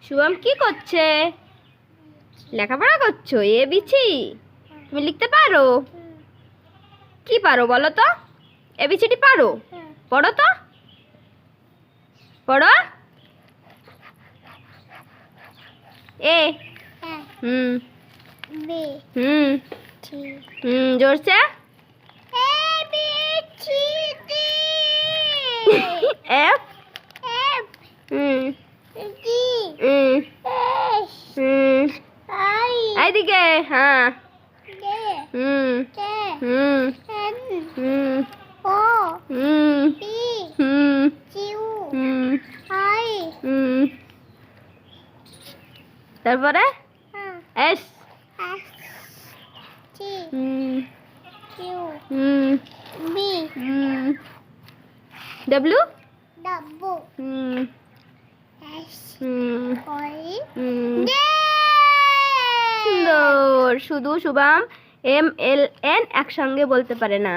শুভম কি করছে? লেখাপড়া করছো? এ বিছি তুমি লিখতে পারো? কি পারো বলো তো? এবিসিডি পারো? পড়ো তো, পড়ো। এ হুম হুম জোরছে। এফ এইদিকে, হ্যাঁ। হুম হুম হুম হুম হুম হুম হুম তারপরে এস হুম হুম হুম ডব্লিউ হুম হুম হুম সুন্দর। শুধু শুভম এম এল এন একসঙ্গে বলতে পারে না।